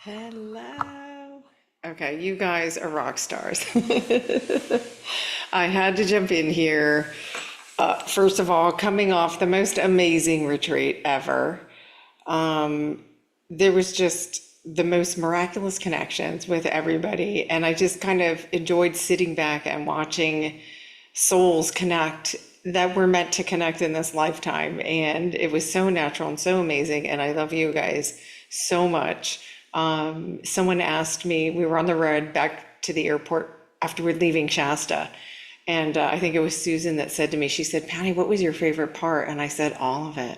Hello. Okay, you guys are rock stars. I had to jump in here. First of all, coming off the most amazing retreat ever, there was just the most miraculous connections with everybody. And I just kind of enjoyed sitting back and watching souls connect that were meant to connect in this lifetime. And it was so natural and so amazing. And I love you guys so much. Someone asked me, we were on the road back to the airport after we're leaving Shasta. And I think it was Susan that said to me, she said, Patty, what was your favorite part? And I said, all of it.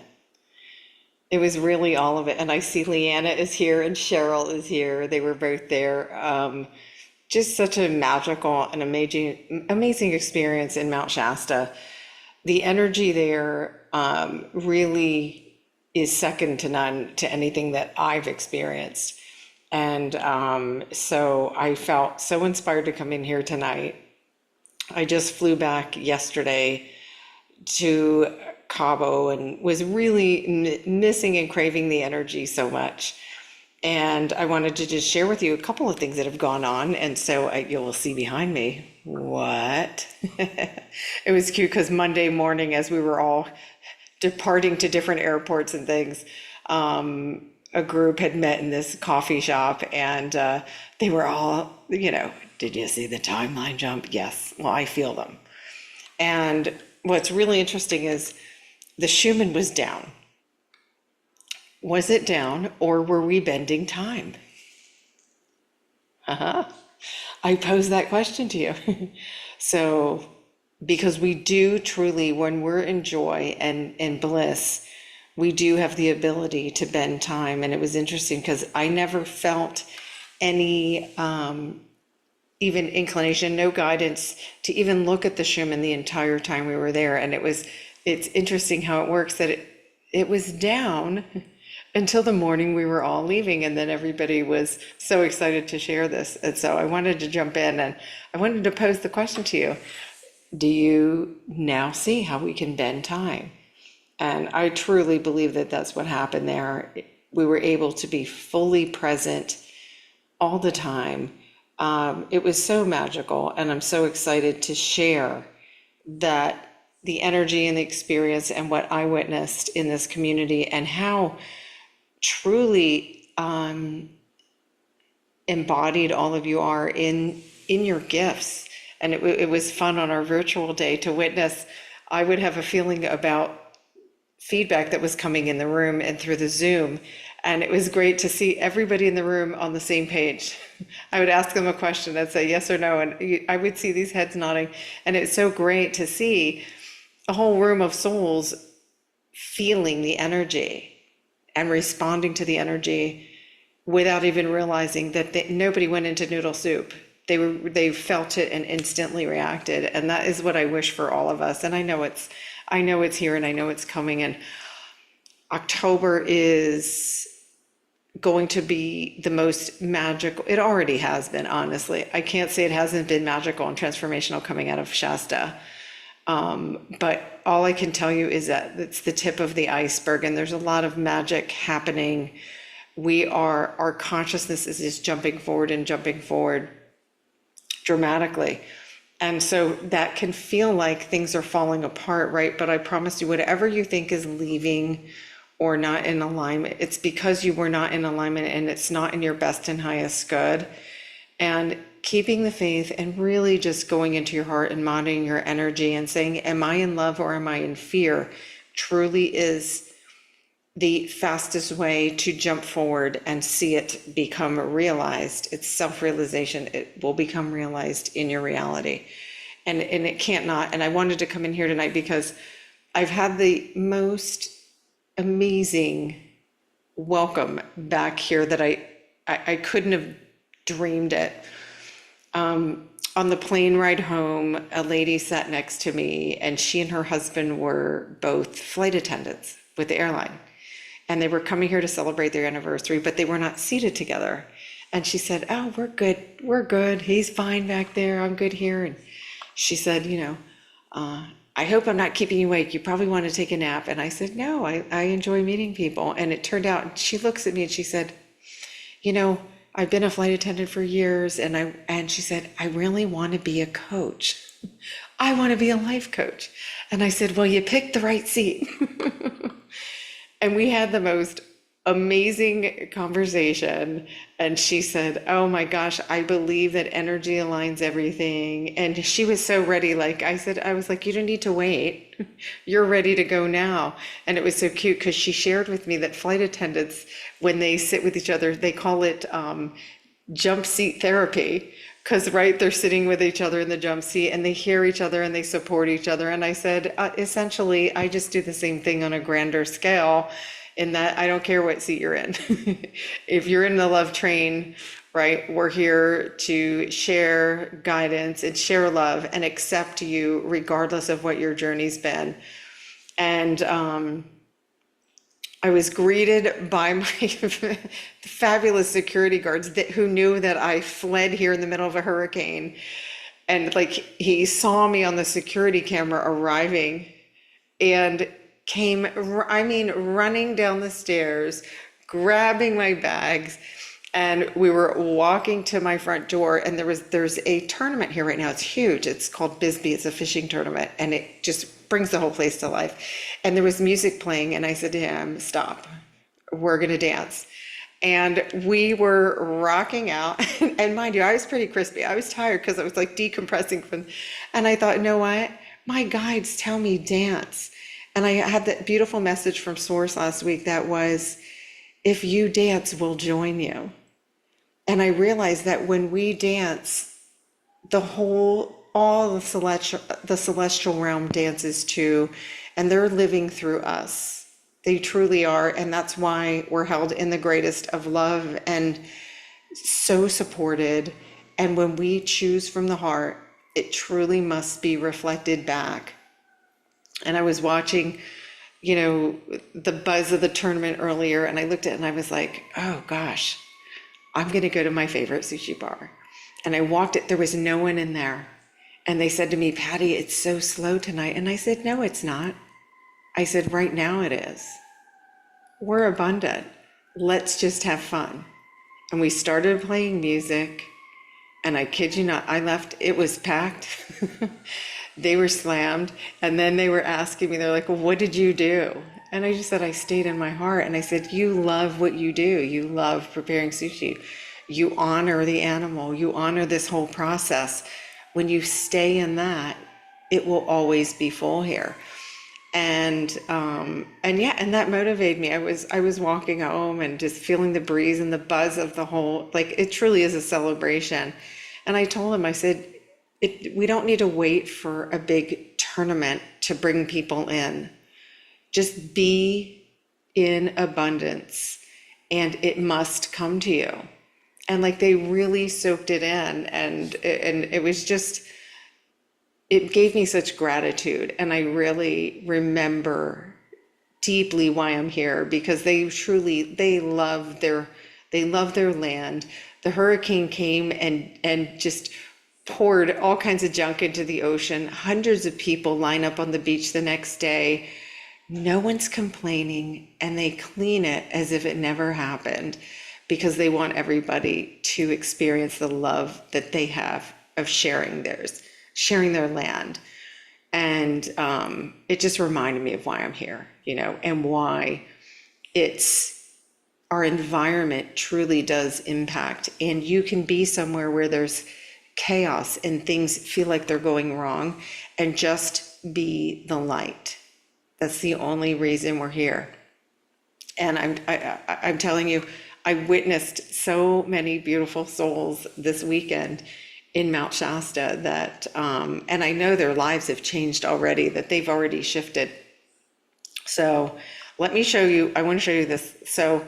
It was really all of it. And I see Leanna is here and Cheryl is here. They were both there. Just such a magical and amazing experience in Mount Shasta. The energy there really is second to none to anything that I've experienced. And so I felt so inspired to come in here tonight. I just flew back yesterday to Cabo and was really missing and craving the energy so much. And I wanted to just share with you a couple of things that have gone on. And so you will see behind me, what? It was cute because Monday morning, as we were all departing to different airports and things, a group had met in this coffee shop and they were all, did you see the timeline jump? Yes. Well, I feel them. And what's really interesting is the Schumann was down. Was it down or were we bending time? I pose that question to you. So, because we do truly, when we're in joy and bliss, we do have the ability to bend time. And it was interesting because I never felt any even inclination, no guidance to even look at the Schumann the entire time we were there. And it's interesting how it works that it was down until the morning we were all leaving, and then everybody was so excited to share this. And so I wanted to jump in and I wanted to pose the question to you. Do you now see how we can bend time? And I truly believe that that's what happened there. We were able to be fully present all the time. It was so magical, and I'm so excited to share that the energy and the experience and what I witnessed in this community and how truly embodied all of you are in your gifts. And it was fun on our virtual day to witness. I would have a feeling about feedback that was coming in the room and through the Zoom. And it was great to see everybody in the room on the same page. I would ask them a question and say yes or no, and I would see these heads nodding. And it's so great to see a whole room of souls feeling the energy and responding to the energy without even realizing that nobody went into noodle soup. They felt it and instantly reacted. And that is what I wish for all of us. And I know it's here and I know it's coming. And October is going to be the most magical. It already has been, honestly. I can't say it hasn't been magical and transformational coming out of Shasta. But all I can tell you is that it's the tip of the iceberg and there's a lot of magic happening. Our consciousness is just jumping forward dramatically. And so that can feel like things are falling apart, right? But I promise you, whatever you think is leaving or not in alignment, it's because you were not in alignment and it's not in your best and highest good. And keeping the faith and really just going into your heart and monitoring your energy and saying, am I in love or am I in fear, truly is the fastest way to jump forward and see it become realized. It's self-realization. It will become realized in your reality. And it can't not. And I wanted to come in here tonight because I've had the most amazing welcome back here that I couldn't have dreamed it. On the plane ride home, a lady sat next to me and she and her husband were both flight attendants with the airline. And they were coming here to celebrate their anniversary, but they were not seated together. And she said, oh, we're good. He's fine back there. I'm good here. And she said, I hope I'm not keeping you awake. You probably want to take a nap. And I said, no, I enjoy meeting people. And it turned out, she looks at me and she said, I've been a flight attendant for years, and she said, I really want to be a coach. I want to be a life coach. And I said, well, you picked the right seat. And we had the most amazing conversation. And she said, oh my gosh, I believe that energy aligns everything. And she was so ready. Like I was like, you don't need to wait. You're ready to go now. And it was so cute because she shared with me that flight attendants, when they sit with each other, they call it jump seat therapy. Because, right, they're sitting with each other in the jump seat and they hear each other and they support each other. And I said, essentially, I just do the same thing on a grander scale in that I don't care what seat you're in. If you're in the love train, right, we're here to share guidance and share love and accept you regardless of what your journey's been. And I was greeted by my fabulous security guards who knew that I fled here in the middle of a hurricane. And like he saw me on the security camera arriving and came, I mean, running down the stairs, grabbing my bags. And we were walking to my front door, and there's a tournament here right now. It's huge. It's called Bisbee. It's a fishing tournament, and it just brings the whole place to life. And there was music playing, and I said to him, stop, we're gonna dance. And we were rocking out. And mind you, I was pretty crispy. I was tired because I was like decompressing and I thought, you know what? My guides tell me dance. And I had that beautiful message from Source last week that was, if you dance, we'll join you. And I realized that when we dance, all the celestial realm dances too, and they're living through us. They truly are, and that's why we're held in the greatest of love and so supported. And when we choose from the heart, it truly must be reflected back. And I was watching, the buzz of the tournament earlier, and I looked at it and I was like, oh gosh, I'm gonna go to my favorite sushi bar. And I walked it, there was no one in there. And they said to me, Patty, it's so slow tonight. And I said, no, it's not. I said, right now it is. We're abundant. Let's just have fun. And we started playing music, and I kid you not, I left, it was packed. They were slammed, and then they were asking me, they're like, well, what did you do? And I just said, I stayed in my heart. And I said, you love what you do. You love preparing sushi. You honor the animal. You honor this whole process. When you stay in that, it will always be full here. And that motivated me. I was walking home and just feeling the breeze and the buzz of the whole, like it truly is a celebration. And I told him, I said, we don't need to wait for a big tournament to bring people in. Just be in abundance and it must come to you. And like they really soaked it in, and it was just, it gave me such gratitude. And I really remember deeply why I'm here, because they love their land. The hurricane came and just poured all kinds of junk into the ocean. Hundreds of people line up on the beach the next day. No one's complaining, and they clean it as if it never happened, because they want everybody to experience the love that they have of sharing their land. And it just reminded me of why I'm here, and why our environment truly does impact. And you can be somewhere where there's chaos and things feel like they're going wrong, and just be the light. That's the only reason we're here. And I'm telling you, I witnessed so many beautiful souls this weekend in Mount Shasta that, and I know their lives have changed already, that they've already shifted. So let me show you, I want to show you this. So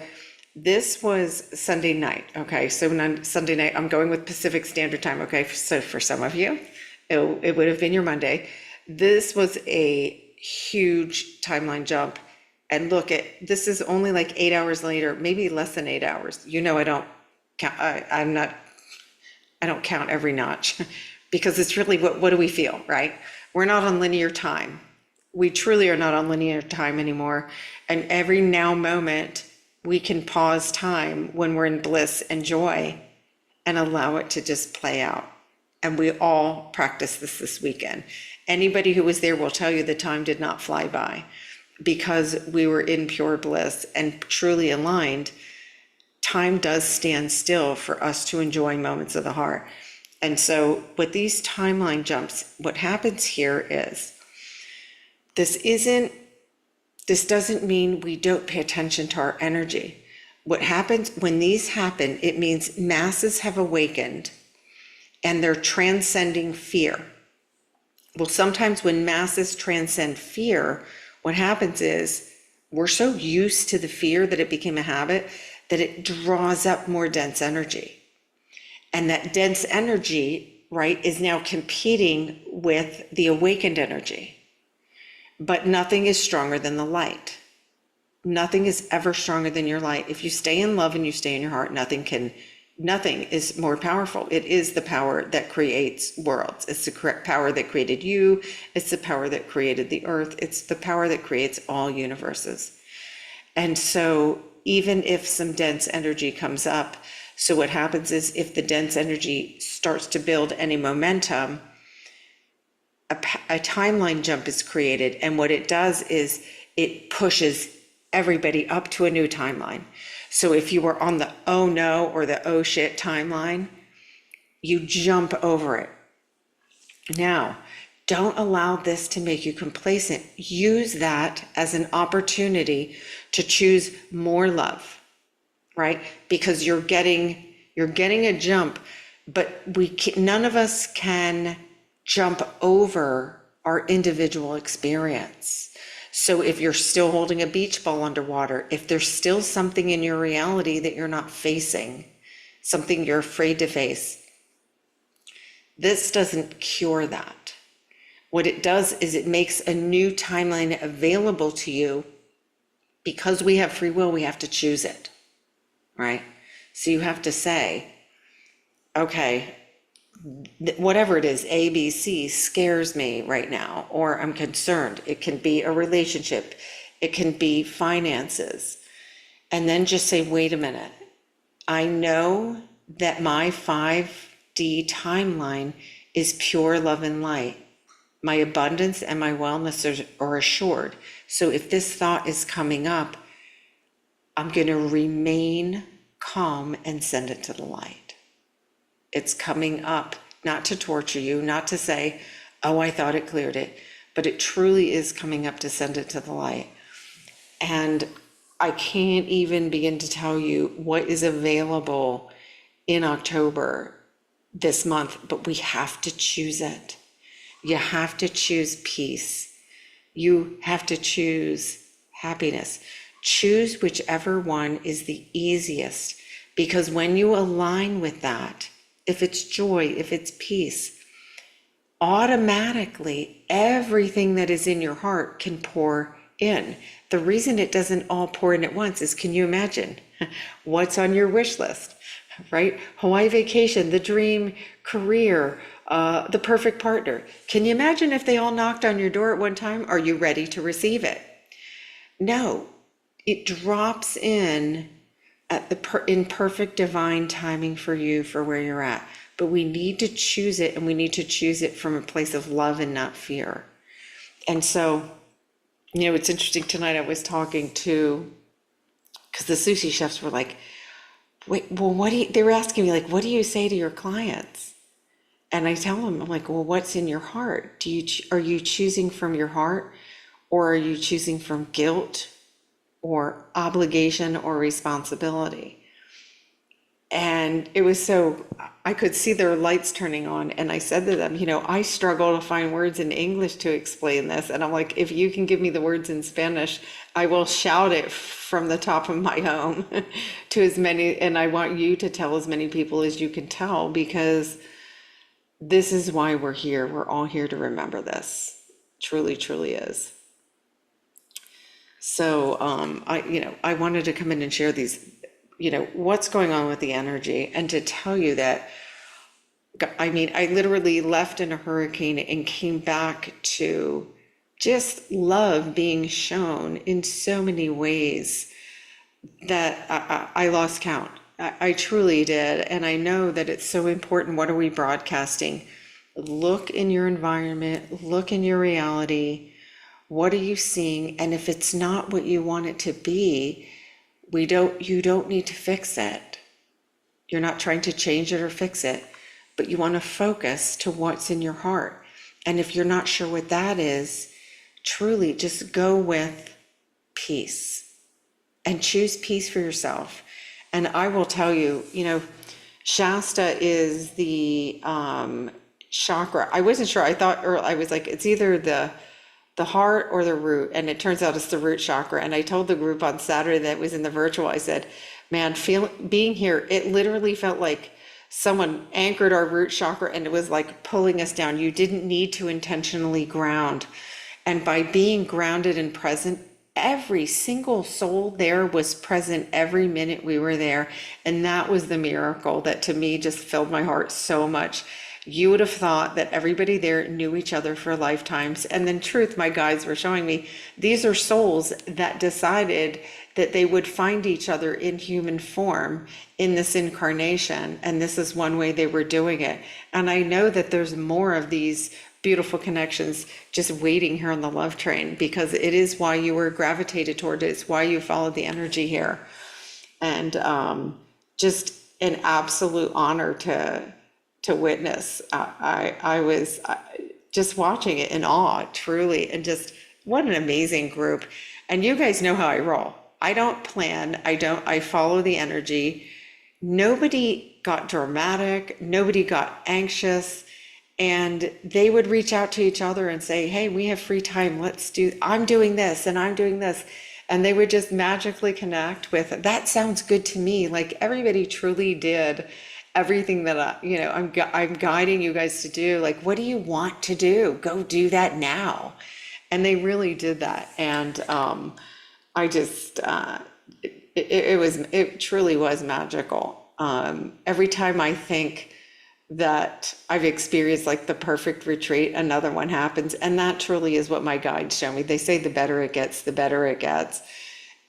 this was Sunday night. Okay. So on Sunday night, I'm going with Pacific Standard Time. Okay. So for some of you, it would have been your Monday. This was a huge timeline jump. And look, this is only like 8 hours later, maybe less than 8 hours. I don't count. I don't count every notch because it's really what do we feel, right? We're not on linear time. We truly are not on linear time anymore. And every now moment, we can pause time when we're in bliss and joy and allow it to just play out. And we all practice this weekend. Anybody who was there will tell you the time did not fly by because we were in pure bliss and truly aligned. Time does stand still for us to enjoy moments of the heart. And so with these timeline jumps, what happens here is this doesn't mean we don't pay attention to our energy. What happens when these happen, it means masses have awakened and they're transcending fear. Well, sometimes when masses transcend fear, what happens is we're so used to the fear that it became a habit that it draws up more dense energy. And that dense energy, right, is now competing with the awakened energy. But nothing is stronger than the light. Nothing is ever stronger than your light. If you stay in love and you stay in your heart, nothing is more powerful. It is the power that creates worlds. It's the power that created you. It's the power that created the earth. It's the power that creates all universes. And so even if some dense energy comes up, so what happens is if the dense energy starts to build any momentum, a timeline jump is created. And what it does is it pushes everybody up to a new timeline. So if you were on the oh no or the oh shit timeline, you jump over it. Now, don't allow this to make you complacent. Use that as an opportunity to choose more love, right? Because you're getting a jump, but none of us can jump over our individual experience. So if you're still holding a beach ball underwater, if there's still something in your reality that you're not facing, something you're afraid to face, this doesn't cure that. What it does is it makes a new timeline available to you. Because we have free will, we have to choose it, right? So you have to say, okay, whatever it is, A, B, C scares me right now, or I'm concerned. It can be a relationship. It can be finances. And then just say, wait a minute. I know that my 5D timeline is pure love and light. My abundance and my wellness are assured. So if this thought is coming up, I'm going to remain calm and send it to the light. It's coming up, not to torture you, not to say, oh, I thought it cleared it, but it truly is coming up to send it to the light. And I can't even begin to tell you what is available in October this month, but we have to choose it. You have to choose peace. You have to choose happiness. Choose whichever one is the easiest, because when you align with that, if it's joy, if it's peace, automatically everything that is in your heart can pour in. The reason it doesn't all pour in at once is, can you imagine what's on your wish list, right? Hawaii vacation, the dream career, the perfect partner. Can you imagine if they all knocked on your door at one time? Are you ready to receive it? No, it drops in at in perfect divine timing for you, for where you're at. But we need to choose it, and we need to choose it from a place of love and not fear. And so, it's interesting. Tonight I was talking to, because the sushi chefs were like, wait, well, they were asking me, like, what do you say to your clients? And I tell them, I'm like, well, what's in your heart? Are you choosing from your heart, or are you choosing from guilt or obligation or responsibility? And it was so, I could see their lights turning on. And I said to them, I struggle to find words in English to explain this. And I'm like, if you can give me the words in Spanish, I will shout it from the top of my home to as many. And I want you to tell as many people as you can tell, because this is why we're here. We're all here to remember this. Truly, truly is. So, I wanted to come in and share these, what's going on with the energy, and to tell you that, I literally left in a hurricane and came back to just love being shown in so many ways that I lost count. I truly did. And I know that it's so important. What are we broadcasting? Look in your environment, look in your reality. What are you seeing? And if it's not what you want it to be, you don't need to fix it. You're not trying to change it or fix it, but you want to focus to what's in your heart. And if you're not sure what that is, truly just go with peace and choose peace for yourself. And I will tell you, Shasta is the chakra. I wasn't sure. I thought, or I was like, it's either the heart or the root, and it turns out it's the root chakra. And I told the group on Saturday that was in the virtual, I said, man, being here, it literally felt like someone anchored our root chakra and it was like pulling us down. You didn't need to intentionally ground. And by being grounded and present, every single soul there was present every minute we were there. And that was the miracle that to me just filled my heart so much. You would have thought that everybody there knew each other for lifetimes. And then truth, my guides were showing me, these are souls that decided that they would find each other in human form in this incarnation. And this is one way they were doing it. And I know that there's more of these beautiful connections just waiting here on the love train, because it is why you were gravitated toward it. It's why you followed the energy here. And just an absolute honor to witness. I was just watching it in awe, truly, and just what an amazing group. And you guys know how I roll. I don't plan. I follow the energy. Nobody got dramatic. Nobody got anxious. And they would reach out to each other and say, hey, we have free time. I'm doing this and I'm doing this. And they would just magically connect with, that sounds good to me. Like everybody truly did everything that I'm guiding you guys to do. Like, what do you want to do? Go do that now. And they really did that. And I just, it truly was magical. Every time I think that I've experienced like the perfect retreat, another one happens. And that truly is what my guides show me. They say the better it gets, the better it gets.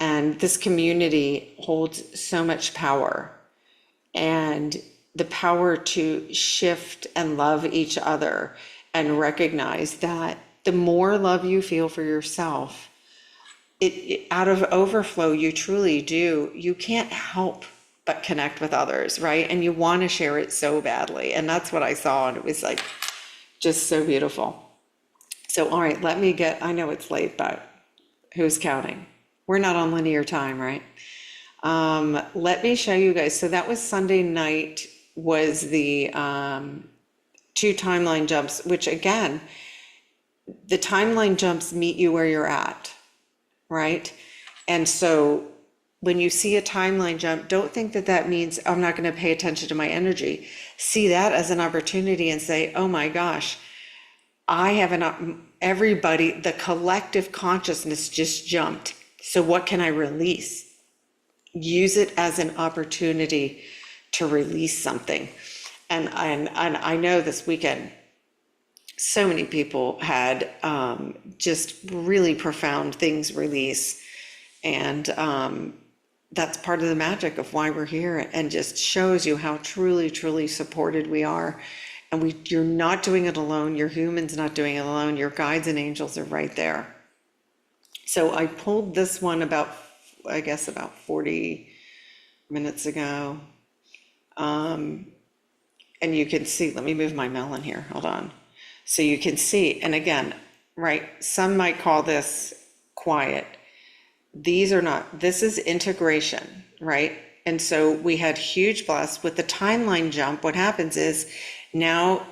And this community holds so much power, and the power to shift and love each other and recognize that the more love you feel for yourself, it out of overflow, you truly do. You can't help but connect with others, right? And you want to share it so badly. And that's what I saw. And it was like, just so beautiful. So, all right, I know it's late, but who's counting? We're not on linear time, right? Let me show you guys. So that was Sunday night, was the 2 timeline jumps, which again, the timeline jumps meet you where you're at, right? And so when you see a timeline jump, don't think that that means I'm not going to pay attention to my energy. See that as an opportunity and say, oh my gosh, everybody, the collective consciousness just jumped. So what can I release? Use it as an opportunity to release something. And I know this weekend, so many people had just really profound things release. And that's part of the magic of why we're here, and just shows you how truly, truly supported we are. And you're not doing it alone. Your human's not doing it alone. Your guides and angels are right there. So I pulled this one about 40 minutes ago. And you can see, let me move my melon here, hold on. So you can see, and again, right, some might call this quiet. These are not, this is integration, right? And so we had huge blast with the timeline jump. What happens is now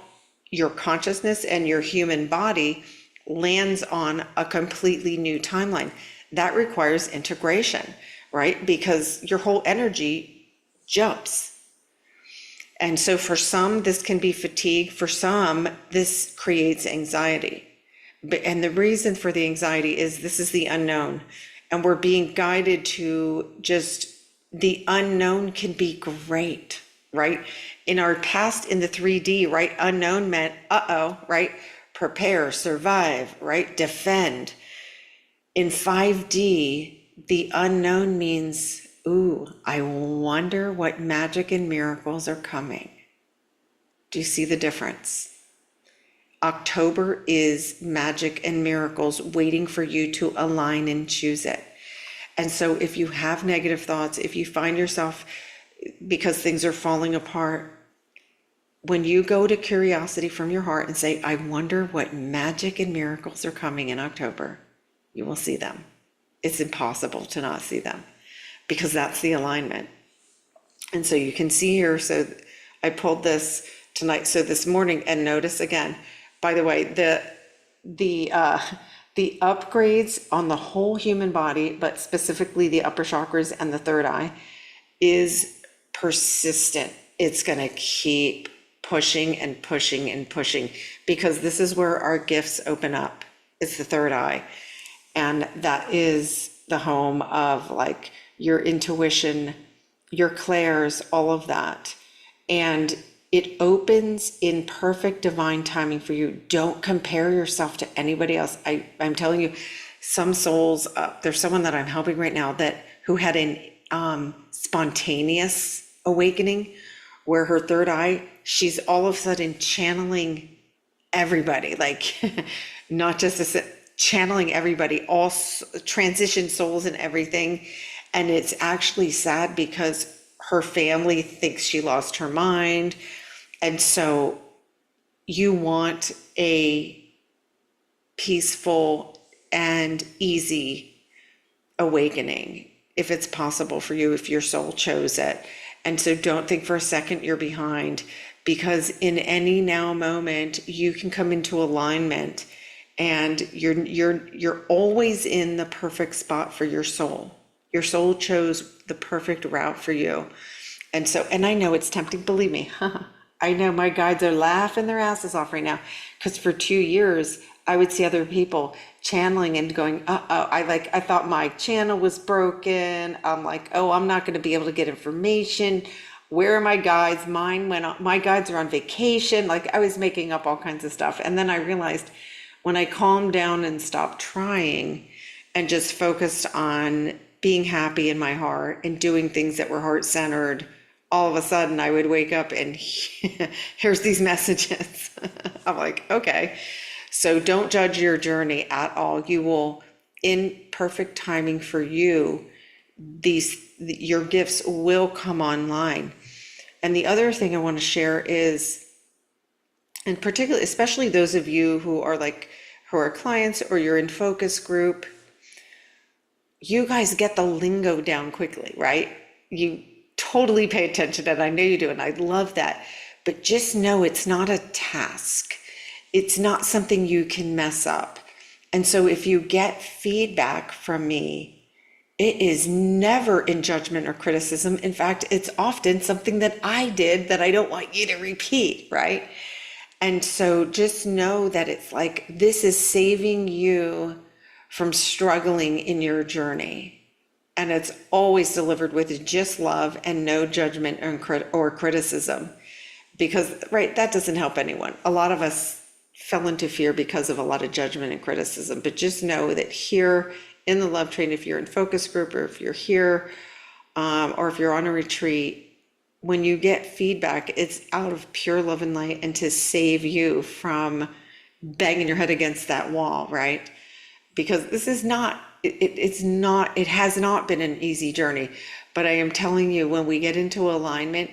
your consciousness and your human body lands on a completely new timeline. That requires integration, right? Because your whole energy jumps. And so for some, this can be fatigue. For some, this creates anxiety. And the reason for the anxiety is this is the unknown. And we're being guided to just, the unknown can be great, right? In our past, in the 3D, right? Unknown meant, right? Prepare, survive, right? Defend. In 5D, the unknown means ooh, I wonder what magic and miracles are coming. Do you see the difference? October is magic and miracles waiting for you to align and choose it. And so if you have negative thoughts, if you find yourself, because things are falling apart, when you go to curiosity from your heart and say, I wonder what magic and miracles are coming in October, you will see them. It's impossible to not see them because that's the alignment. And so you can see here, so I pulled this tonight, so this morning, and notice again, by the way, the upgrades on the whole human body, but specifically the upper chakras and the third eye, is persistent. It's going to keep pushing and pushing and pushing because this is where our gifts open up. It's the third eye. And that is the home of like your intuition, your clairs, all of that. And it opens in perfect divine timing for you. Don't compare yourself to anybody else. I'm telling you, some souls, there's someone that I'm helping right now who had an spontaneous awakening where her third eye, she's all of a sudden channeling everybody, like not just channeling everybody, all transition souls and everything. And it's actually sad because her family thinks she lost her mind. And so you want a peaceful and easy awakening, if it's possible for you, if your soul chose it. And so don't think for a second you're behind, because in any now moment you can come into alignment, and you're always in the perfect spot for your soul. Your soul chose the perfect route for you. And so, and I know it's tempting, believe me. I know my guides are laughing their asses off right now, because for 2 years I would see other people channeling and going, I thought my channel was broken. I'm like, oh, I'm not going to be able to get information. Where are my guides? Mine went on, my guides are on vacation. Like I was making up all kinds of stuff. And then I realized when I calmed down and stopped trying and just focused on being happy in my heart and doing things that were heart-centered, all of a sudden I would wake up and here's these messages. I'm like, okay. So don't judge your journey at all. You will, in perfect timing for you, your gifts will come online. And the other thing I want to share is, and particularly, especially those of you who are clients or you're in focus group, you guys get the lingo down quickly, right? You totally pay attention, and I know you do, and I love that. But just know it's not a task. It's not something you can mess up. And so if you get feedback from me, it is never in judgment or criticism. In fact, it's often something that I did that I don't want you to repeat, right? And so just know that it's like, this is saving you from struggling in your journey. And it's always delivered with just love and no judgment or criticism. Because, right, that doesn't help anyone. A lot of us fell into fear because of a lot of judgment and criticism. But just know that here in the Love Train, if you're in focus group or if you're here or if you're on a retreat, when you get feedback, it's out of pure love and light and to save you from banging your head against that wall, right? Because this is not, it has not been an easy journey. But I am telling you, when we get into alignment,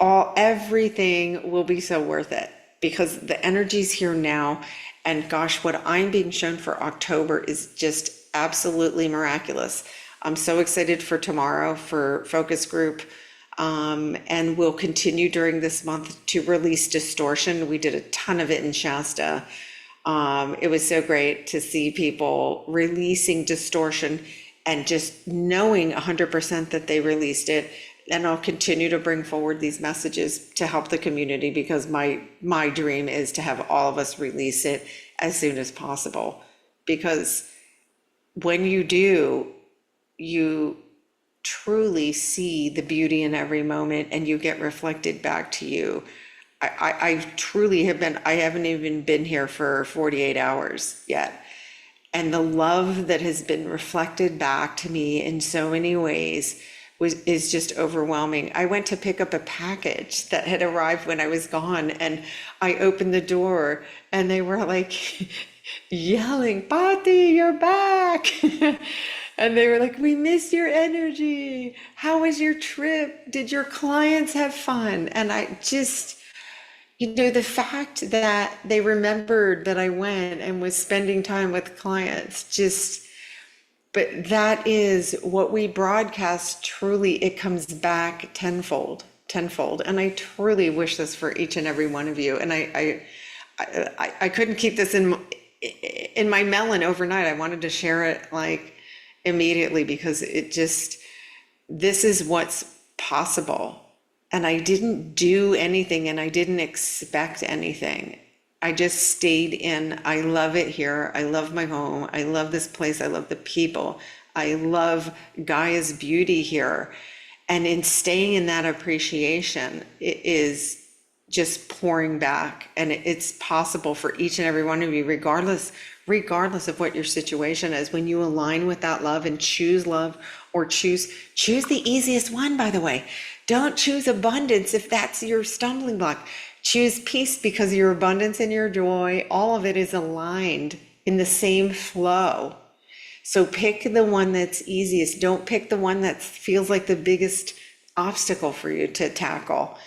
everything will be so worth it, because the energy's here now. And gosh, what I'm being shown for October is just absolutely miraculous. I'm so excited for tomorrow for focus group. And we'll continue during this month to release distortion. We did a ton of it in Shasta. It was so great to see people releasing distortion and just knowing 100% that they released it. And I'll continue to bring forward these messages to help the community, because my dream is to have all of us release it as soon as possible. Because when you do, you truly see the beauty in every moment and you get reflected back to you. I truly have been, I haven't even been here for 48 hours yet. And the love that has been reflected back to me in so many ways is just overwhelming. I went to pick up a package that had arrived when I was gone, and I opened the door and they were like yelling, "Pati, you're back." And they were like, "We miss your energy. How was your trip? Did your clients have fun?" And I just, the fact that they remembered that I went and was spending time with clients, just, but that is what we broadcast. Truly, it comes back tenfold, tenfold. And I truly wish this for each and every one of you. And I couldn't keep this in my melon overnight. I wanted to share it like immediately, because it just, this is what's possible. And I didn't do anything and I didn't expect anything. I just stayed in. I love it here. I love my home. I love this place. I love the people. I love Gaia's beauty here. And in staying in that appreciation, it is just pouring back. And it's possible for each and every one of you, regardless of what your situation is, when you align with that love and choose love, or choose the easiest one, by the way. Don't choose abundance if that's your stumbling block. Choose peace, because your abundance and your joy, all of it is aligned in the same flow. So pick the one that's easiest. Don't pick the one that feels like the biggest obstacle for you to tackle.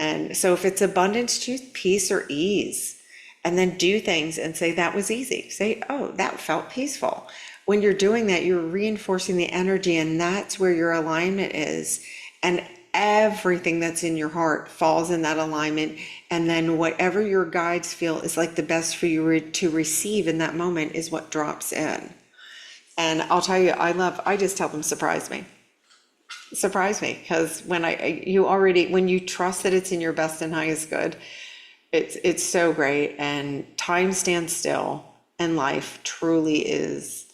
And so if it's abundance, choose peace or ease. And then do things and say, that was easy. Say, oh, that felt peaceful. When you're doing that, you're reinforcing the energy, and that's where your alignment is. And everything that's in your heart falls in that alignment. And then whatever your guides feel is like the best for you to receive in that moment is what drops in. And I'll tell you, I just tell them, surprise me, because when when you trust that it's in your best and highest good, it's so great. And time stands still, and life truly is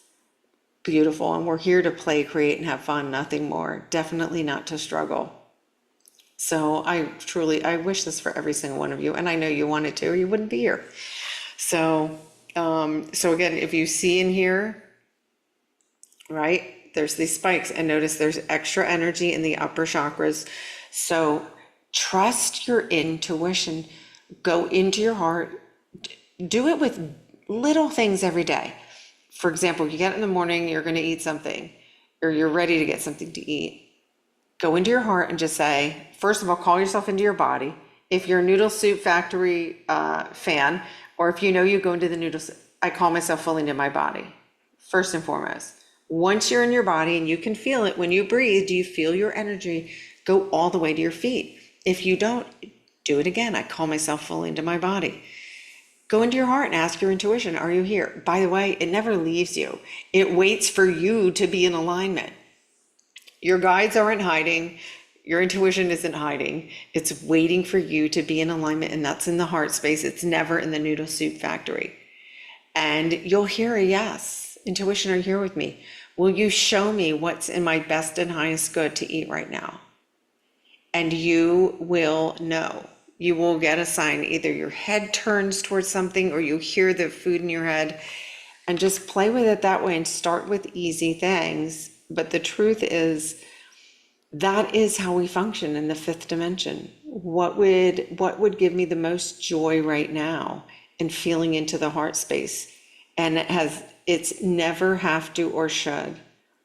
beautiful. And we're here to play, create, and have fun, nothing more. Definitely not to struggle. So I wish this for every single one of you, and I know you want it to, or you wouldn't be here. So again, if you see in here, right, there's these spikes, and notice there's extra energy in the upper chakras. So trust your intuition. Go into your heart. Do it with little things every day. For example, you get in the morning, you're going to eat something, or you're ready to get something to eat. Go into your heart and just say, first of all, call yourself into your body. If you're a Noodle Soup Factory fan, or if you go into the noodle soup, I call myself fully into my body, first and foremost. Once you're in your body and you can feel it, when you breathe, do you feel your energy go all the way to your feet? If you don't, do it again. I call myself fully into my body. Go into your heart and ask your intuition, are you here? By the way, it never leaves you. It waits for you to be in alignment. Your guides aren't hiding. Your intuition isn't hiding. It's waiting for you to be in alignment, and that's in the heart space. It's never in the Noodle Soup Factory. And you'll hear a yes. Intuition, are you here with me? Will you show me what's in my best and highest good to eat right now? And you will know. You will get a sign. Either your head turns towards something, or you hear the food in your head. And just play with it that way and start with easy things. But the truth is, that is how we function in the fifth dimension. What would give me the most joy right now in feeling into the heart space? And it's never have to or should.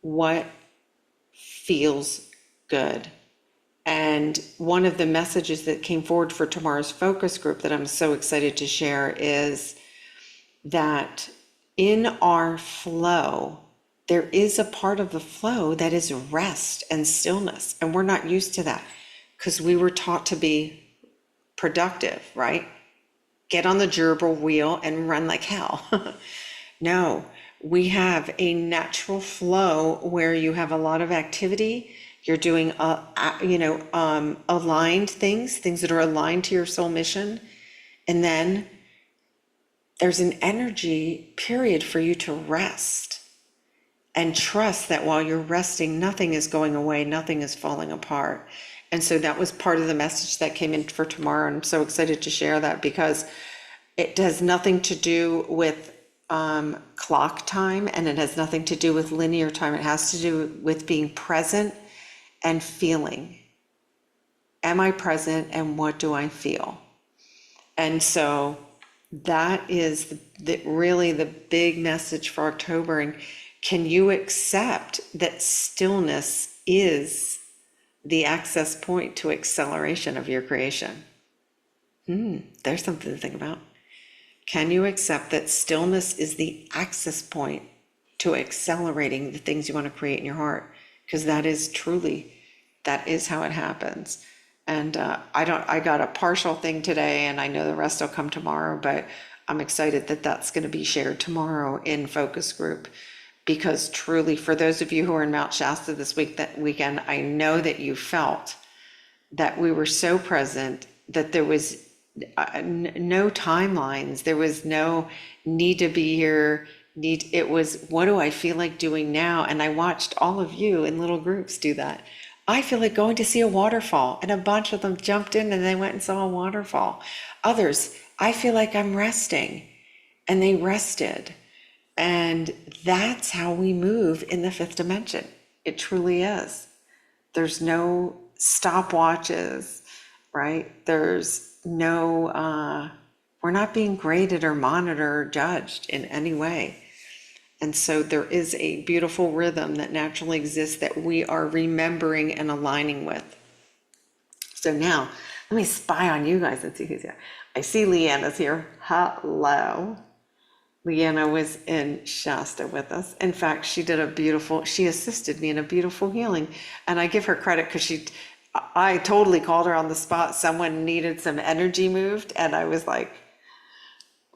What feels good? And one of the messages that came forward for tomorrow's focus group that I'm so excited to share is that in our flow, there is a part of the flow that is rest and stillness. And we're not used to that because we were taught to be productive, right? Get on the gerbil wheel and run like hell. No, we have a natural flow where you have a lot of activity. You're doing, aligned things that are aligned to your soul mission. And then there's an energy period for you to rest. And trust that while you're resting, nothing is going away, nothing is falling apart. And so that was part of the message that came in for tomorrow. And I'm so excited to share that because it has nothing to do with clock time, and it has nothing to do with linear time. It has to do with being present and feeling. Am I present and what do I feel? And so that is really the big message for October. And can you accept that stillness is the access point to acceleration of your creation? There's something to think about. Can you accept that stillness is the access point to accelerating the things you want to create in your heart? Because that is how it happens. And I got a partial thing today, and I know the rest will come tomorrow, but I'm excited that that's going to be shared tomorrow in focus group. Because truly, for those of you who are in Mount Shasta this weekend, I know that you felt that we were so present that there was no timelines. There was no need to be here. It was, what do I feel like doing now? And I watched all of you in little groups do that. I feel like going to see a waterfall, and a bunch of them jumped in and they went and saw a waterfall. Others, I feel like I'm resting, and they rested. And that's how we move in the fifth dimension. It truly is. There's no stopwatches, right? There's no, we're not being graded or monitored or judged in any way. And so there is a beautiful rhythm that naturally exists that we are remembering and aligning with. So now, let me spy on you guys and see who's here. I see Leanna's here. Hello. Leanna was in Shasta with us. In fact, she assisted me in a beautiful healing. And I give her credit because I totally called her on the spot. Someone needed some energy moved. And I was like,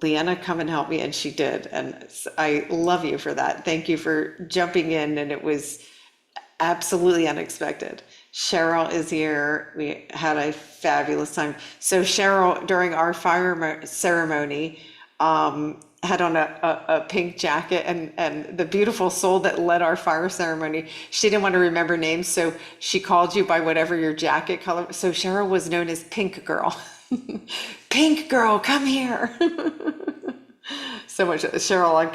Leanna, come and help me. And she did. And I love you for that. Thank you for jumping in. And it was absolutely unexpected. Cheryl is here. We had a fabulous time. So Cheryl, during our fire ceremony, had on a pink jacket, and the beautiful soul that led our fire ceremony, she didn't want to remember names, so she called you by whatever your jacket color. So Cheryl was known as Pink Girl. Pink Girl, come here. So much, Cheryl. I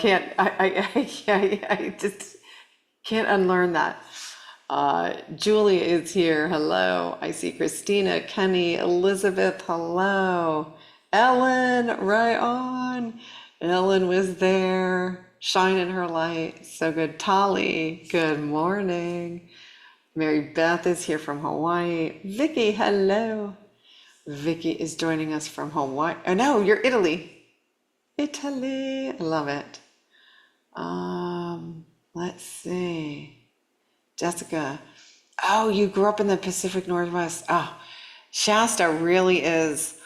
just can't unlearn that. Julia is here. Hello. I see Christina, Kenny, Elizabeth. Hello. Ellen, right on. Ellen was there, shining her light. So good. Tali, good morning. Mary Beth is here from Hawaii. Vicky, hello. Vicky is joining us from Hawaii. Oh no, you're Italy. Italy, I love it. Let's see. Jessica, oh, you grew up in the Pacific Northwest. Oh, Shasta really is.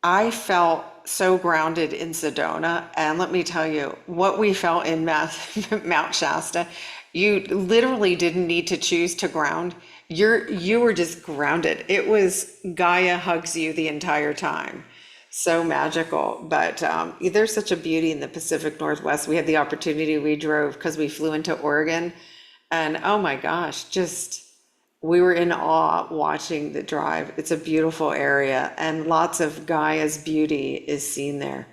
I felt so grounded in Sedona, and let me tell you, what we felt in Mount Shasta, you literally didn't need to choose to ground. You were just grounded. It was Gaia hugs you the entire time. So magical. But there's such a beauty in the Pacific Northwest. We had the opportunity, we drove because we flew into Oregon, and oh my gosh, we were in awe watching the drive. It's a beautiful area, and lots of Gaia's beauty is seen there.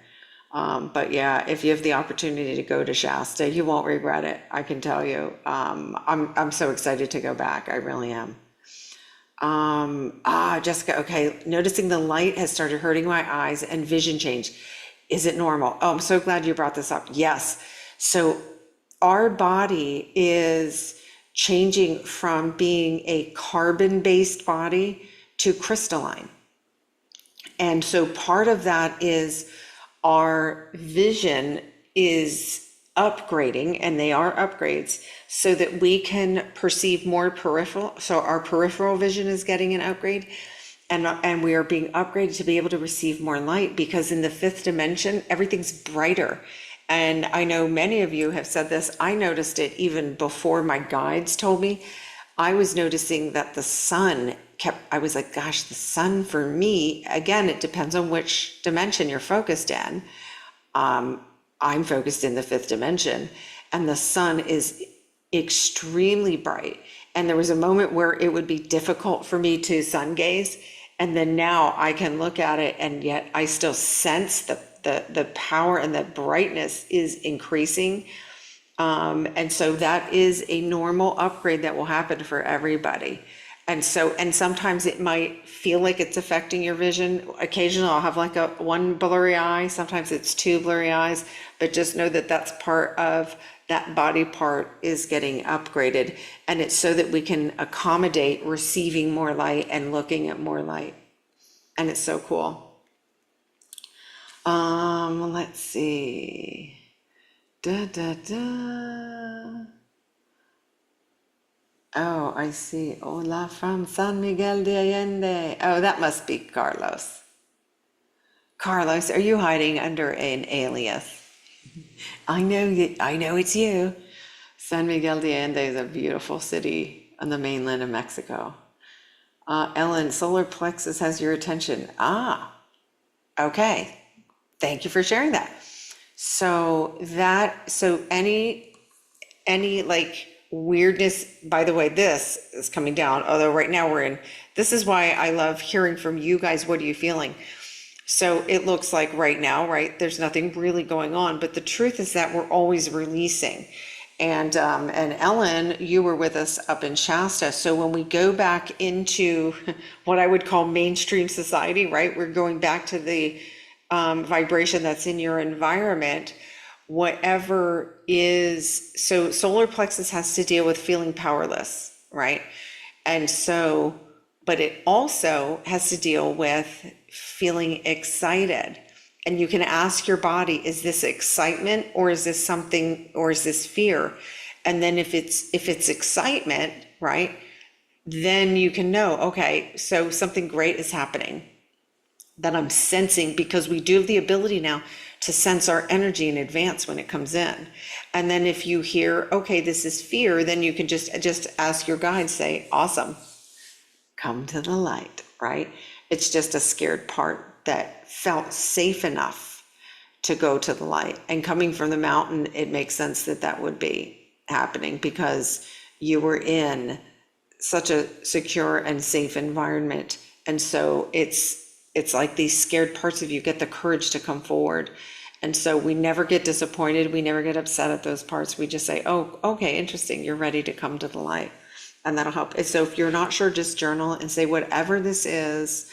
But yeah, if you have the opportunity to go to Shasta, you won't regret it. I can tell you. I'm so excited to go back. I really am. Jessica, okay. Noticing the light has started hurting my eyes and vision change. Is it normal? Oh, I'm so glad you brought this up. Yes. So our body is changing from being a carbon-based body to crystalline. And so part of that is our vision is upgrading, and they are upgrades, so that we can perceive more peripheral. So our peripheral vision is getting an upgrade, and we are being upgraded to be able to receive more light, because in the fifth dimension, everything's brighter. And I know many of you have said this. I noticed it even before my guides told me. I was noticing that the sun I was like, gosh, the sun for me, again, it depends on which dimension you're focused in. I'm focused in the fifth dimension, and the sun is extremely bright. And there was a moment where it would be difficult for me to sun gaze. And then now I can look at it, and yet I still sense the power and the brightness is increasing. And so that is a normal upgrade that will happen for everybody. And sometimes it might feel like it's affecting your vision. Occasionally I'll have like one blurry eye, sometimes it's two blurry eyes, but just know that that's part of that body part is getting upgraded. And it's so that we can accommodate receiving more light and looking at more light. And it's so cool. Let's see. Da, da, da. Oh, I see. Hola from San Miguel de Allende. Oh, that must be Carlos. Carlos, are you hiding under an alias? I know you, I know it's you. San Miguel de Allende is a beautiful city on the mainland of Mexico. Ellen, solar plexus has your attention. Ah, okay. Thank you for sharing that. So any like weirdness, by the way, this is coming down, although right now this is why I love hearing from you guys. What are you feeling? So it looks like right now, right, there's nothing really going on, but the truth is that we're always releasing. And Ellen, you were with us up in Shasta. So when we go back into what I would call mainstream society, right, we're going back to the vibration that's in your environment, whatever is, so solar plexus has to deal with feeling powerless, right? And so, but it also has to deal with feeling excited. And you can ask your body, is this excitement or is this something, or is this fear? And then if it's excitement, right, then you can know, okay, so something great is happening that I'm sensing, because we do have the ability now to sense our energy in advance when it comes in. And then if you hear, okay, this is fear, then you can just ask your guide, say, awesome, come to the light, right? It's just a scared part that felt safe enough to go to the light. And coming from the mountain, it makes sense that that would be happening because you were in such a secure and safe environment. And so it's like these scared parts of you get the courage to come forward. And so we never get disappointed. We never get upset at those parts. We just say, oh, okay, interesting. You're ready to come to the light. And that'll help. And so if you're not sure, just journal and say, whatever this is,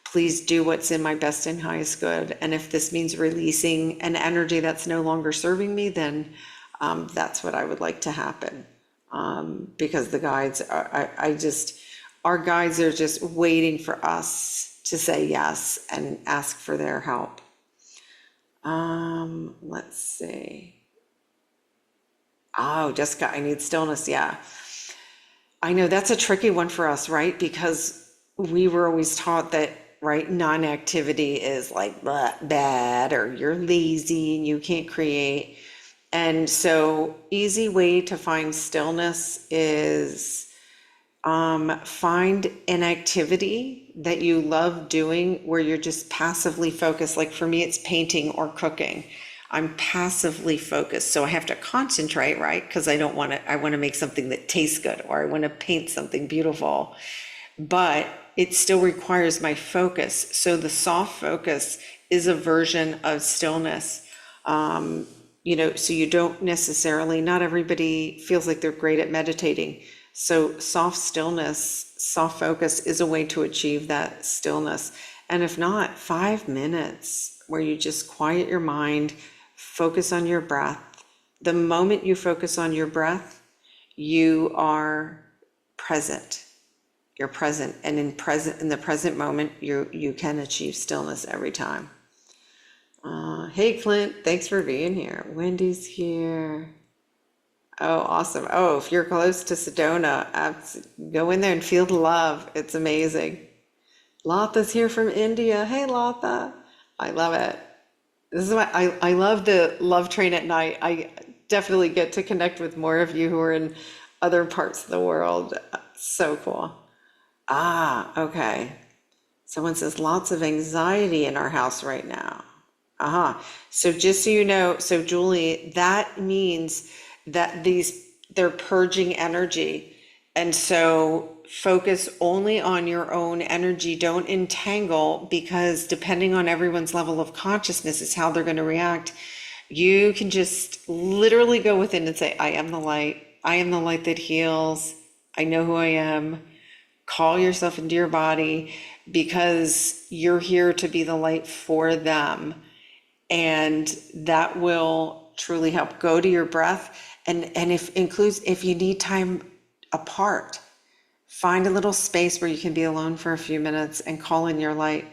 please do what's in my best and highest good. And if this means releasing an energy that's no longer serving me, then that's what I would like to happen. Because the guides are, our guides are just waiting for us to say yes and ask for their help. Let's see. Oh, Jessica, I need stillness. Yeah. I know that's a tricky one for us, right? Because we were always taught that, right, non-activity is like bad, or you're lazy and you can't create. And so easy way to find stillness is find an activity that you love doing where you're just passively focused. Like for me, it's painting or cooking. I'm passively focused, so I have to concentrate, right? Because I want to make something that tastes good, or I want to paint something beautiful, but it still requires my focus. So the soft focus is a version of stillness. So you don't necessarily, not everybody feels like they're great at meditating. So soft stillness, soft focus is a way to achieve that stillness. And if not, 5 minutes where you just quiet your mind, focus on your breath. The moment you focus on your breath, you are present. You're present. And in the present moment, you can achieve stillness every time. Hey, Clint, thanks for being here. Wendy's here. Oh, awesome. Oh, if you're close to Sedona, go in there and feel the love. It's amazing. Latha's here from India. Hey, Latha. I love it. This is why I love the love train at night. I definitely get to connect with more of you who are in other parts of the world. So cool. Ah, okay. Someone says lots of anxiety in our house right now. So just so you know, so Julie, that means that they're purging energy. And so focus only on your own energy. Don't entangle, because depending on everyone's level of consciousness is how they're going to react. You can just literally go within and say, I am the light. I am the light that heals. I know who I am. Call yourself into your body, because you're here to be the light for them. And that will truly help. Go to your breath, and if you need time apart, find a little space where you can be alone for a few minutes and call in your light.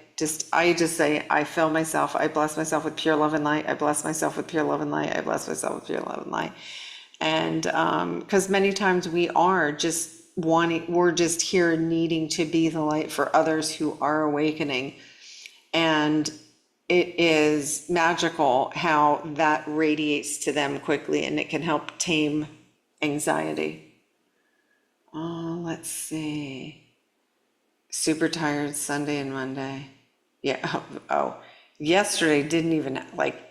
I just say, I fill myself, I bless myself with pure love and light. I bless myself with pure love and light. I bless myself with pure love and light. And because many times we're just here needing to be the light for others who are awakening. And it is magical how that radiates to them quickly, and it can help tame anxiety. Oh, let's see. Super tired Sunday and Monday. Yeah. Oh, yesterday didn't even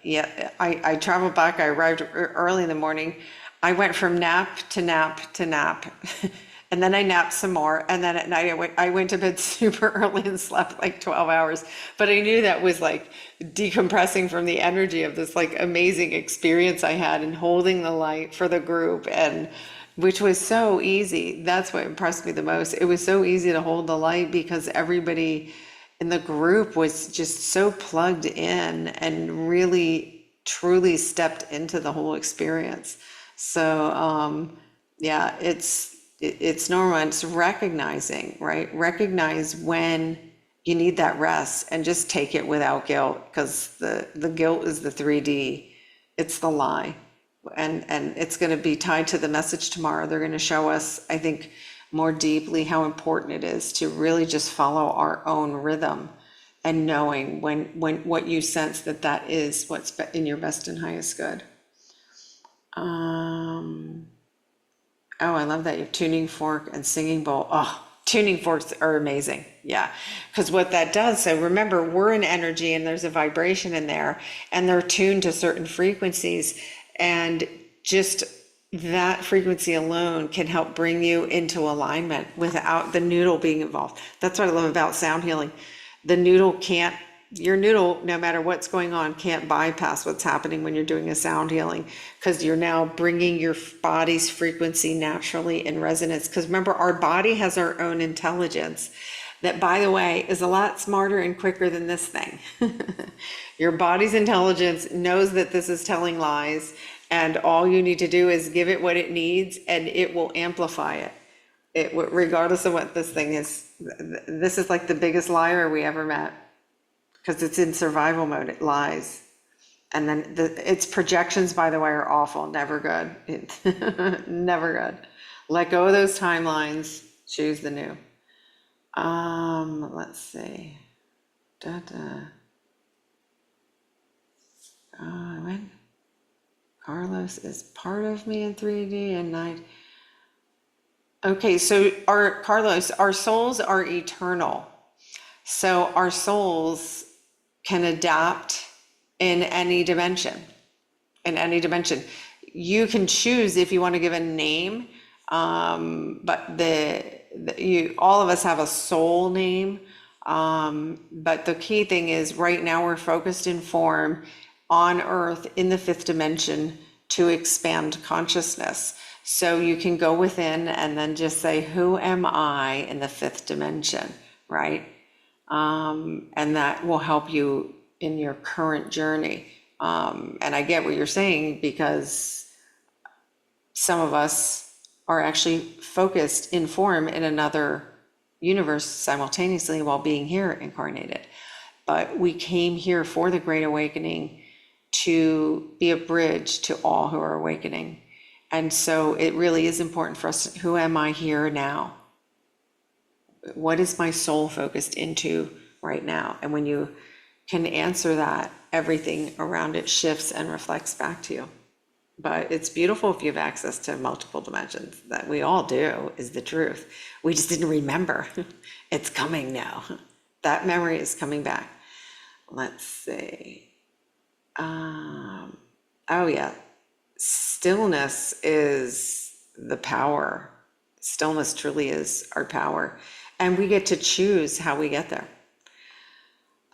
yeah. I traveled back. I arrived early in the morning. I went from nap to nap to nap. And then I napped some more. And then at night I went to bed super early and slept like 12 hours. But I knew that was like decompressing from the energy of this like amazing experience I had in holding the light for the group, and which was so easy. That's what impressed me the most. It was so easy to hold the light because everybody in the group was just so plugged in and really truly stepped into the whole experience. So yeah, it's normal. It's recognizing, right? Recognize when you need that rest and just take it without guilt, because the guilt is the 3D. It's the lie. And it's going to be tied to the message tomorrow. They're going to show us, I think, more deeply how important it is to really just follow our own rhythm, and knowing when what you sense that is what's in your best and highest good. Oh, I love that you have tuning fork and singing bowl. Oh, tuning forks are amazing. Yeah, because what that does, so remember, we're in energy and there's a vibration in there, and they're tuned to certain frequencies, and just that frequency alone can help bring you into alignment without the noodle being involved. That's what I love about sound healing. Your noodle, no matter what's going on, can't bypass what's happening when you're doing a sound healing, because you're now bringing your body's frequency naturally in resonance. Because remember, our body has our own intelligence that, by the way, is a lot smarter and quicker than this thing. Your body's intelligence knows that this is telling lies, and all you need to do is give it what it needs, and it will amplify it. Regardless of what this thing is. This is like the biggest liar we ever met, because it's in survival mode. It lies. And then its projections, by the way, are awful. Never good. Never good. Let go of those timelines. Choose the new. Let's see. When Carlos is part of me in 3D and night. Okay, so Carlos, our souls are eternal. So our souls can adapt in any dimension. You can choose if you want to give a name, but all of us have a soul name. But the key thing is, right now we're focused in form on Earth in the 5th dimension to expand consciousness. So you can go within and then just say, who am I in the 5th dimension, right? And that will help you in your current journey. And I get what you're saying, because some of us are actually focused in form in another universe simultaneously while being here incarnated. But we came here for the Great Awakening to be a bridge to all who are awakening. And so it really is important for us. Who am I here now? What is my soul focused into right now? And when you can answer that, everything around it shifts and reflects back to you. But it's beautiful if you have access to multiple dimensions. That we all do, is the truth. We just didn't remember. It's coming now. That memory is coming back. Let's see. Oh yeah. Stillness is the power. Stillness truly is our power, and we get to choose how we get there.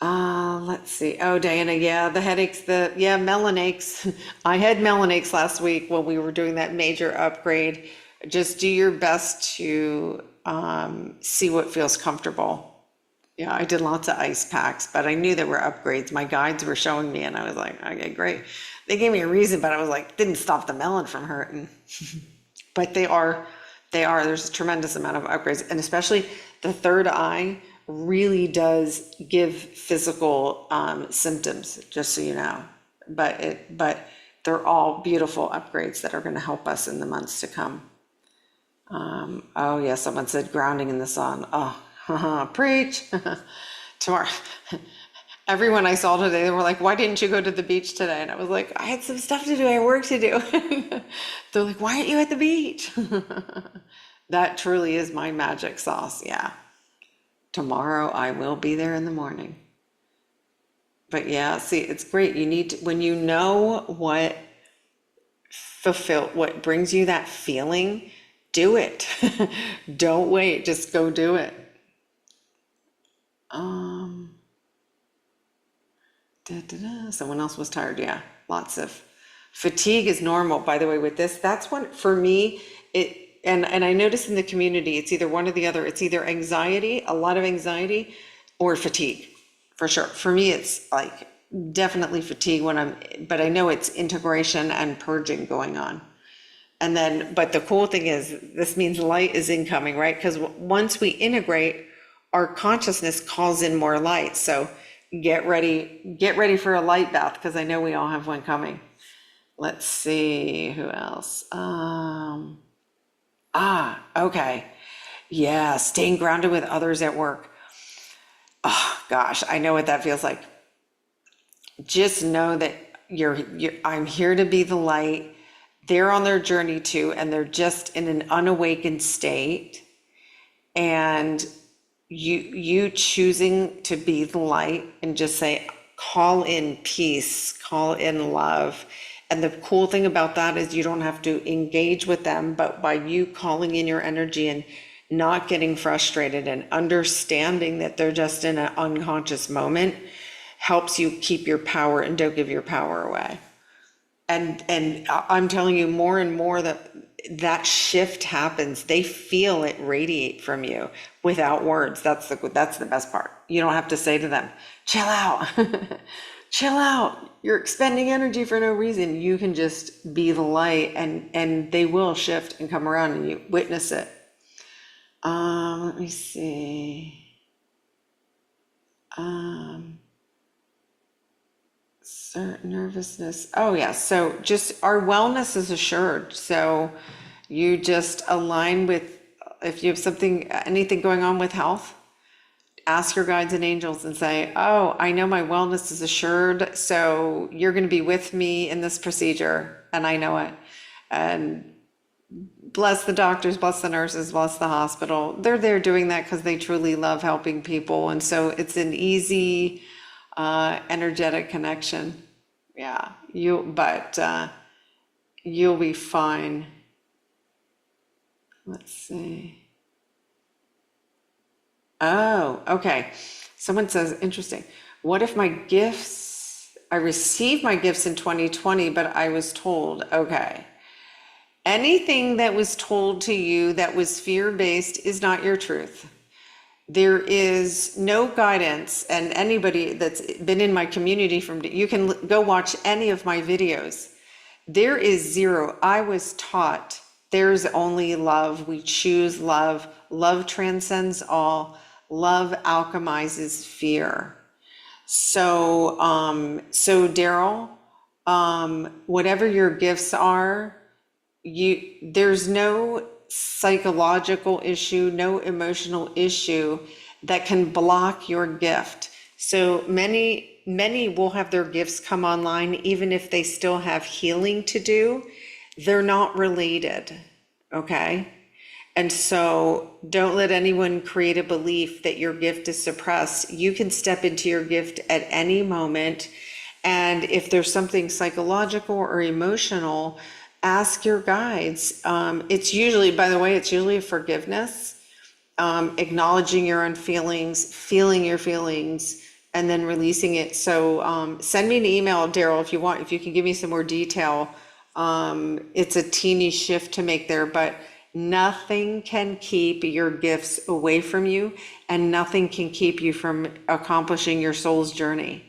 Let's see. Oh, Diana, yeah, the headaches, melon aches. I had melon aches last week when we were doing that major upgrade. Just do your best to see what feels comfortable. Yeah, I did lots of ice packs, but I knew there were upgrades. My guides were showing me, and I was like, okay, great. They gave me a reason, but I was like, didn't stop the melon from hurting. But there's a tremendous amount of upgrades, and especially the third eye really does give physical symptoms, just so you know. But they're all beautiful upgrades that are going to help us in the months to come. Oh yeah, someone said grounding in the sun. Oh, preach. Tomorrow, everyone I saw today, they were like, why didn't you go to the beach today? And I was like, I had some stuff to do, I had work to do. They're like, why aren't you at the beach? That truly is my magic sauce, yeah. Tomorrow I will be there in the morning. But yeah, see, it's great. You need to, when you know what what brings you that feeling, do it. Don't wait, just go do it. Someone else was tired. Yeah, lots of fatigue is normal, by the way, with this. That's one for me. And I notice in the community, it's either one or the other. It's either anxiety, a lot of anxiety, or fatigue, for sure. For me, it's like definitely fatigue but I know it's integration and purging going on. And then, but the cool thing is, this means light is incoming, right? Because once we integrate, our consciousness calls in more light. So get ready for a light bath, because I know we all have one coming. Let's see, who else? Okay. Yeah, staying grounded with others at work. Oh gosh, I know what that feels like. Just know that I'm here to be the light. They're on their journey too, and they're just in an unawakened state. And you choosing to be the light and just say, call in peace, call in love. And the cool thing about that is you don't have to engage with them, but by you calling in your energy and not getting frustrated and understanding that they're just in an unconscious moment helps you keep your power and don't give your power away. And I'm telling you more and more that shift happens. They feel it radiate from you without words. That's the best part. You don't have to say to them, chill out, chill out. You're expending energy for no reason. You can just be the light, and they will shift and come around, and you witness it. Let me see. Certain nervousness. Oh yeah. So just our wellness is assured. So you just align with, if you have anything going on with health, ask your guides and angels and say, oh, I know my wellness is assured. So you're going to be with me in this procedure. And I know it. And bless the doctors, bless the nurses, bless the hospital. They're there doing that because they truly love helping people. And so it's an easy, energetic connection. Yeah, you'll be fine. Let's see. Oh, okay. Someone says, interesting. What if I received my gifts in 2020, but I was told, okay, anything that was told to you that was fear-based is not your truth. There is no guidance, and anybody that's been in my community you can go watch any of my videos. There is zero. I was taught there's only love. We choose love. Love transcends all. Love alchemizes fear. So Daryl, whatever your gifts are, there's no psychological issue, no emotional issue that can block your gift. So many will have their gifts come online, even if they still have healing to do. They're not related, okay? And so don't let anyone create a belief that your gift is suppressed. You can step into your gift at any moment. And if there's something psychological or emotional, Ask your guides. It's usually, by the way, it's usually a forgiveness, acknowledging your own feelings, feeling your feelings, and then releasing it. So send me an email, Daryl, if you want, if you can give me some more detail. It's a teeny shift to make there, but nothing can keep your gifts away from you, and nothing can keep you from accomplishing your soul's journey.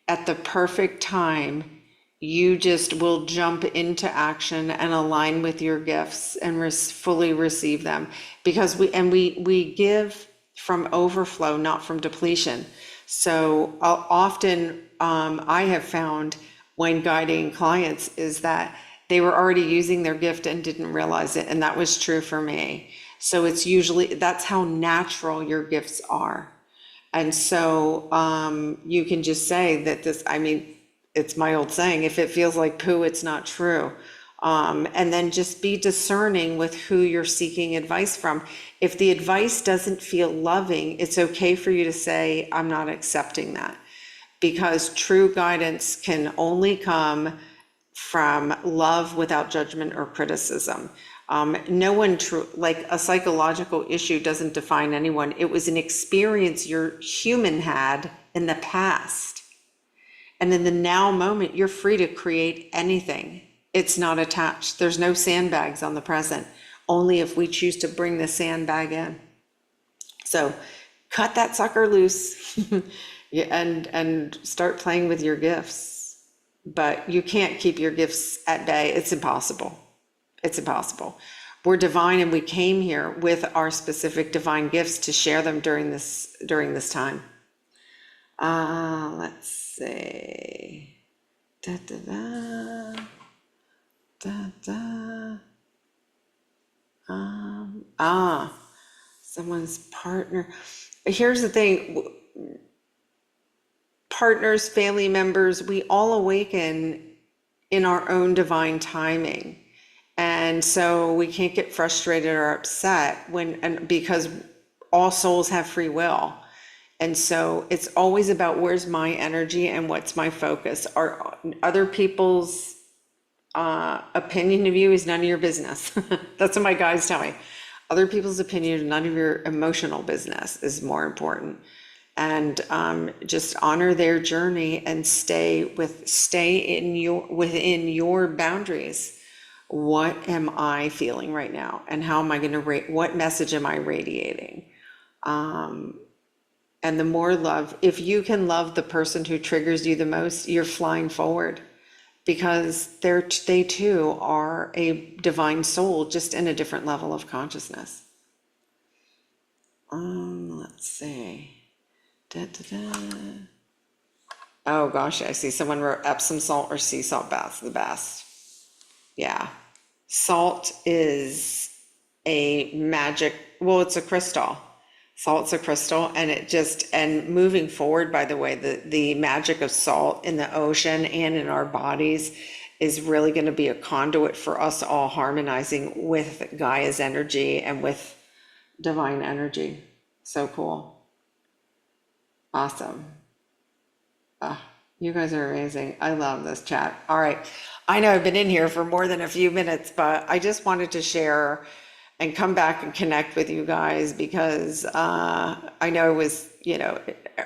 At the perfect time, you just will jump into action and align with your gifts and fully receive them, because we give from overflow, not from depletion. So often I have found when guiding clients is that they were already using their gift and didn't realize it, and that was true for me. So it's usually, that's how natural your gifts are. And so you can just say that this, I mean, it's my old saying, if it feels like poo, it's not true. And then just be discerning with who you're seeking advice from. If the advice doesn't feel loving, it's okay for you to say, I'm not accepting that. Because true guidance can only come from love without judgment or criticism. No one, like a psychological issue doesn't define anyone. It was an experience your human had in the past. And in the now moment, you're free to create anything. It's not attached. There's no sandbags on the present, only if we choose to bring the sandbag in. So cut that sucker loose and start playing with your gifts. But you can't keep your gifts at bay. It's impossible. It's impossible. We're divine, and we came here with our specific divine gifts to share them during this time. Let's see. Da, da, da, da, da. Someone's partner. Here's the thing. Partners, family members, we all awaken in our own divine timing. And so we can't get frustrated or upset because all souls have free will. And so it's always about where's my energy and what's my focus. Are other people's opinion of you is none of your business. That's what my guides tell me. Other people's opinion is none of your emotional business is more important. And just honor their journey and stay within your boundaries. What am I feeling right now? And how am I going to what message am I radiating? And the more love, if you can love the person who triggers you the most, you're flying forward, because they too are a divine soul, just in a different level of consciousness. Let's see. Da, da, da. Oh gosh, I see someone wrote Epsom salt or sea salt baths, the best. Yeah. Salt is a magic, well, it's a crystal. Salt's a crystal, and moving forward, by the way, the magic of salt in the ocean and in our bodies is really going to be a conduit for us all harmonizing with Gaia's energy and with divine energy. So cool. Awesome. You guys are amazing. I love this chat. All right. I know I've been in here for more than a few minutes, but I just wanted to share and come back and connect with you guys, because I know it was,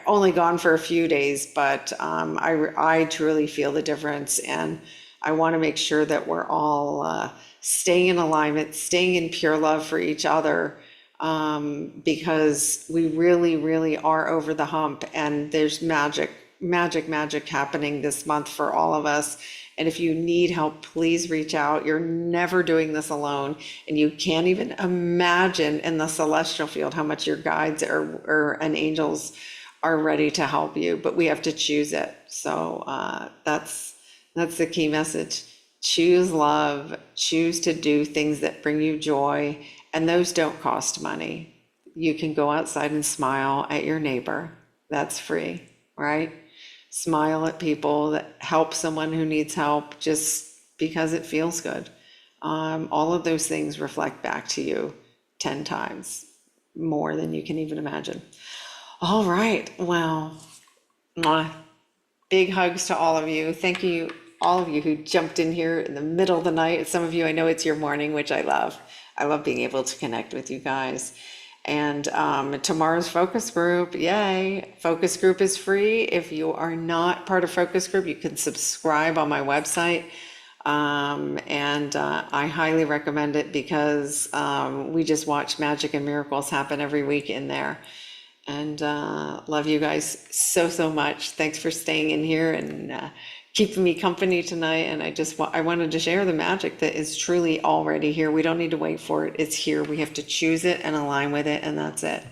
only gone for a few days, but I truly feel the difference, and I want to make sure that we're all staying in alignment, staying in pure love for each other, because we really, really are over the hump, and there's magic happening this month for all of us. And if you need help, please reach out. You're never doing this alone, and you can't even imagine in the celestial field how much your guides and angels are ready to help you, but we have to choose it. So that's the key message. Choose love, choose to do things that bring you joy, and those don't cost money. You can go outside and smile at your neighbor. That's free, right? Smile at people, that help someone who needs help just because it feels good. All of those things reflect back to you 10 times more than you can even imagine. All right. Well, big hugs to all of you. Thank you all of you who jumped in here in the middle of the night. Some of you, I know it's your morning, which I love. I love being able to connect with you guys. And tomorrow's focus group, yay. Focus group is free. If you are not part of focus group, you can subscribe on my website. And I highly recommend it because we just watch magic and miracles happen every week in there. And love you guys so, so much. Thanks for staying in here and keeping me company tonight. And I wanted to share the magic that is truly already here. We don't need to wait for it. It's here. We have to choose it and align with it, and that's it.